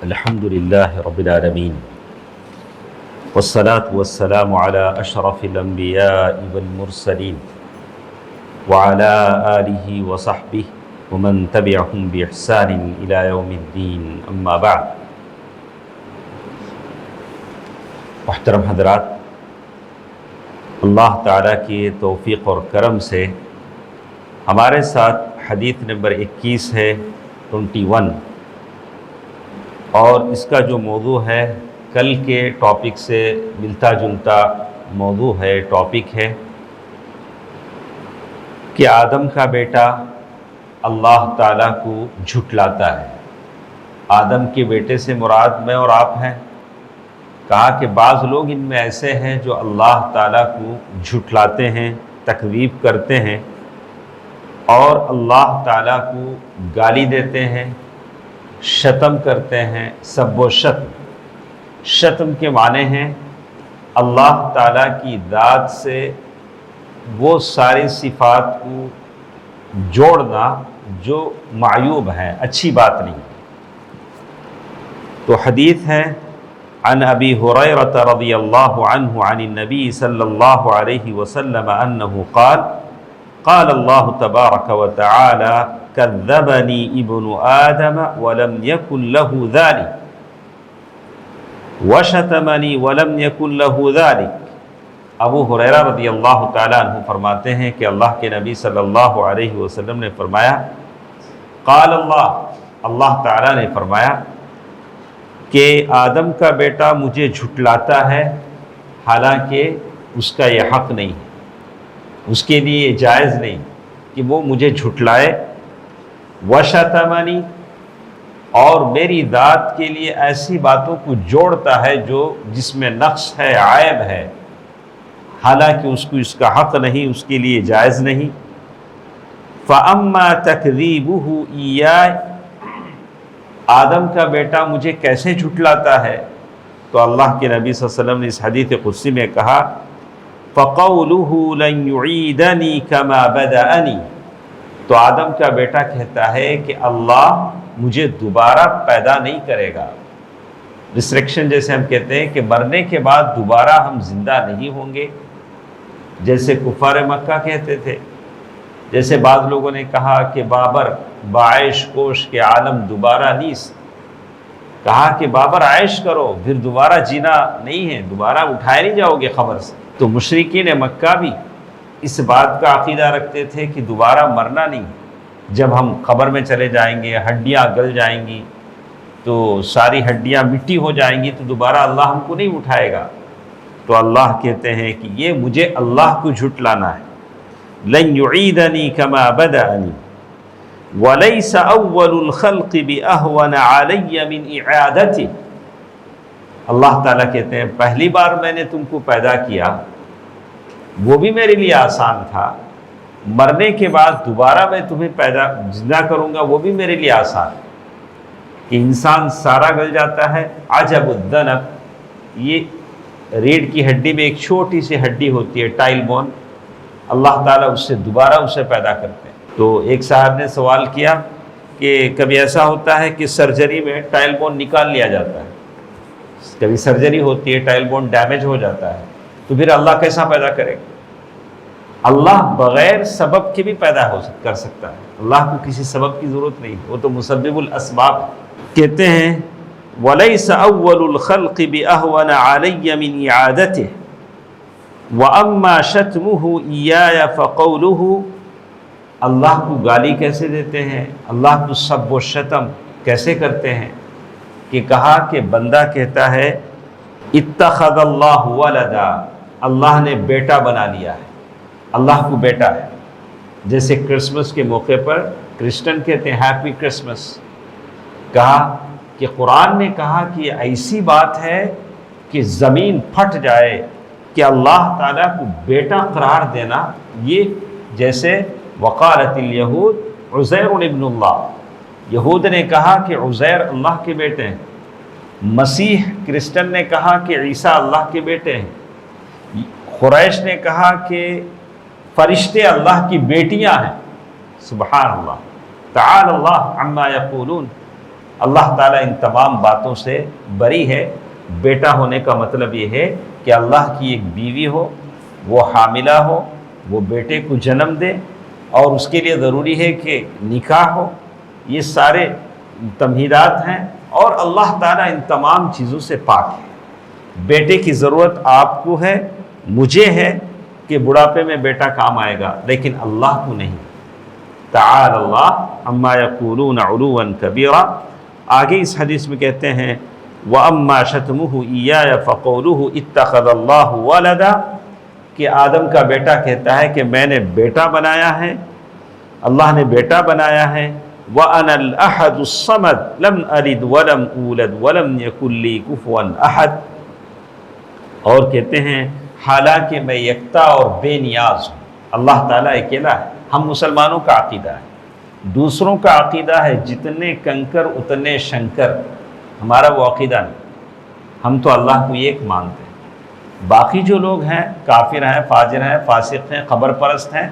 الحمد لله رب العالمين والصلاة والسلام على أشرف الأنبياء والمرسلين وعلى آله وصحبه ومن تبعهم بإحسان إلى يوم الدين أما بعد. محترم حضرات، اللہ تعالیٰ کی توفیق اور کرم سے ہمارے ساتھ حدیث نمبر 21 ہے 21، اور اس کا جو موضوع ہے کل کے ٹاپک سے ملتا جلتا موضوع ہے، ٹاپک ہے کہ آدم کا بیٹا اللہ تعالیٰ کو جھٹلاتا ہے. آدم کے بیٹے سے مراد میں اور آپ ہیں. کہا کہ بعض لوگ ان میں ایسے ہیں جو اللہ تعالیٰ کو جھٹلاتے ہیں، تکذیب کرتے ہیں اور اللہ تعالیٰ کو گالی دیتے ہیں، شتم کرتے ہیں. سب و شتم، شتم کے معنی ہیں اللہ تعالیٰ کی ذات سے وہ ساری صفات کو جوڑنا جو معیوب ہیں، اچھی بات نہیں. تو حدیث ہے عن ابی ہریرہ رضی اللہ عنہ عن النبی صلی اللہ علیہ وسلم انہ قال قال اللہ تبارک وتعالی کذبنی ابن آدم ولم یکن له ذلک وشتمنی ولم یکن له ذلک. ابو ہریرہ رضی اللہ تعالیٰ عنہ فرماتے ہیں کہ اللہ کے نبی صلی اللہ علیہ وسلم نے فرمایا، قال اللہ تعالیٰ نے فرمایا کہ آدم کا بیٹا مجھے جھٹلاتا ہے، حالانکہ اس کا یہ حق نہیں ہے، اس کے لیے جائز نہیں کہ وہ مجھے جھٹلائے. وشتمنی، اور میری ذات کے لیے ایسی باتوں کو جوڑتا ہے جس میں نقص ہے، عیب ہے، حالانکہ اس کو اس کا حق نہیں، اس کے لیے جائز نہیں. فَأَمَّا تَكْذِيبُهُ إِيَّايَ، آدم کا بیٹا مجھے کیسے جھٹلاتا ہے؟ تو اللہ کے نبی صلی اللہ علیہ وسلم نے اس حدیث قدسی میں کہا فَقَوْلُهُ لَن يُعِيدَنِي كَمَا بَدَأَنِي، تو آدم کا بیٹا کہتا ہے کہ اللہ مجھے دوبارہ پیدا نہیں کرے گا. ریسریکشن جیسے ہم کہتے ہیں کہ مرنے کے بعد دوبارہ ہم زندہ نہیں ہوں گے، جیسے کفار مکہ کہتے تھے. جیسے بعض لوگوں نے کہا کہ بابر بعیش کوش کے عالم دوبارہ نیست، کہا کہ بابر عیش کرو پھر دوبارہ جینا نہیں ہے، دوبارہ اٹھائے نہیں جاؤ گے قبر سے. تو مشرکین مکہ بھی اس بات کا عقیدہ رکھتے تھے کہ دوبارہ مرنا نہیں، جب ہم قبر میں چلے جائیں گے ہڈیاں گل جائیں گی تو ساری ہڈیاں مٹی ہو جائیں گی، تو دوبارہ اللہ ہم کو نہیں اٹھائے گا. تو اللہ کہتے ہیں کہ یہ مجھے اللہ کو جھٹلانا ہے. لن یعیدنی کما بدأنی ولیس اول الخلق باہون علی من اعادتی. اللہ تعالیٰ کہتے ہیں پہلی بار میں نے تم کو پیدا کیا وہ بھی میرے لیے آسان تھا، مرنے کے بعد دوبارہ میں تمہیں زندہ کروں گا وہ بھی میرے لیے آسان. کہ انسان سارا گل جاتا ہے. عجب الذنب، یہ ریڑھ کی ہڈی میں ایک چھوٹی سی ہڈی ہوتی ہے ٹائل بون، اللہ تعالیٰ اس سے دوبارہ اسے پیدا کرتے ہیں. تو ایک صاحب نے سوال کیا کہ کبھی ایسا ہوتا ہے کہ سرجری میں ٹائل بون نکال لیا جاتا ہے، کبھی سرجری ہوتی ہے ٹائل بون ڈیمیج ہو جاتا ہے، تو پھر اللہ کیسا پیدا کرے گا؟ اللہ بغیر سبب کے بھی پیدا کر سکتا ہے، اللہ کو کسی سبب کی ضرورت نہیں، وہ تو مسبب الاسباب. کہتے ہیں وَلَيْسَ أَوَّلُ الْخَلْقِ بِأَهْوَنَ عَلَيَّ مِنْ إِعَادَتِهِ وَأَمَّا شَتْمُهُ إِيَّايَ فَقَوْلُهُ. اللہ کو گالی کیسے دیتے ہیں، اللہ کو سب و شتم کیسے کرتے ہیں؟ کہ کہا کہ بندہ کہتا ہے اتخذ اللہ ولدا، اللہ نے بیٹا بنا لیا ہے، اللہ کو بیٹا ہے. جیسے کرسمس کے موقع پر کرسچن کہتے ہیں ہیپی کرسمس. کہا کہ قرآن نے کہا کہ ایسی بات ہے کہ زمین پھٹ جائے کہ اللہ تعالیٰ کو بیٹا قرار دینا. یہ جیسے وقالت الیہود عزیر ابن اللہ، یہود نے کہا کہ عزیر اللہ کے بیٹے ہیں، مسیح کرسچن نے کہا کہ عیسیٰ اللہ کے بیٹے ہیں، قریش نے کہا کہ فرشتے اللہ کی بیٹیاں ہیں. سبحان اللہ، تعالی اللہ عما یقولون. اللہ تعالیٰ ان تمام باتوں سے بری ہے۔ بیٹا ہونے کا مطلب یہ ہے کہ اللہ کی ایک بیوی ہو، وہ حاملہ ہو، وہ بیٹے کو جنم دے، اور اس کے لیے ضروری ہے کہ نکاح ہو۔ یہ سارے تمہیدات ہیں، اور اللہ تعالیٰ ان تمام چیزوں سے پاک ہے۔ بیٹے کی ضرورت آپ کو ہے، مجھے ہے کہ بڑھاپے میں بیٹا کام آئے گا، لیکن اللہ کو نہیں۔ تعالی اللہ عما یقولون علوا کبیرا۔ آگے اس حدیث میں کہتے ہیں وَأَمَّا شَتْمُهُ إِيَّايَ فَقَوْلُهُ اتَّخَذَ اللَّهُ وَلَدًا، کہ آدم کا بیٹا کہتا ہے کہ میں نے بیٹا بنایا ہے، اللہ نے بیٹا بنایا ہے۔ وَأَنَا الْأَحَدُ الصَّمَدُ لَمْ أَلِدْ وَلَمْ أُولَدْ وَلَمْ يَكُنْ لِي كُفُوًا أَحَدٌ، اور کہتے ہیں حالانکہ میں یکتا اور بے نیاز ہوں، اللہ تعالیٰ اکیلا ہے۔ ہم مسلمانوں کا عقیدہ ہے، دوسروں کا عقیدہ ہے جتنے کنکر اتنے شنکر، ہمارا وہ عقیدہ نہیں۔ ہم تو اللہ کو ایک مانتے ہیں، باقی جو لوگ ہیں کافر ہیں، فاجر ہیں، فاسق ہیں، قبر پرست ہیں،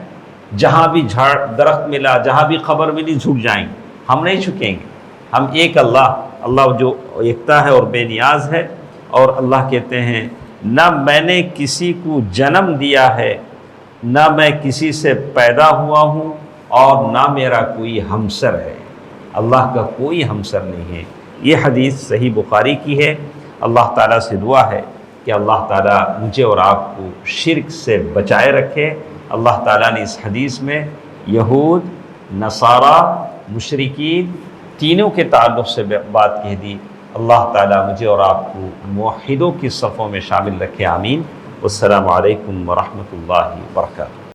جہاں بھی جھاڑ درخت ملا، جہاں بھی قبر ملی جھک جائیں گے، ہم نہیں جھکیں گے۔ ہم ایک اللہ جو یکتا ہے اور بے نیاز ہے۔ اور اللہ کہتے ہیں نہ میں نے کسی کو جنم دیا ہے، نہ میں کسی سے پیدا ہوا ہوں، اور نہ میرا کوئی ہمسر ہے۔ اللہ کا کوئی ہمسر نہیں ہے۔ یہ حدیث صحیح بخاری کی ہے۔ اللہ تعالیٰ سے دعا ہے کہ اللہ تعالیٰ مجھے اور آپ کو شرک سے بچائے رکھے۔ اللہ تعالیٰ نے اس حدیث میں یہود، نصارہ، مشرکین تینوں کے تعلق سے بات کہہ دی۔ اللہ تعالیٰ مجھے اور آپ کو موحدوں کی صفوں میں شامل رکھے، آمین۔ والسلام علیکم ورحمۃ اللہ وبرکاتہ۔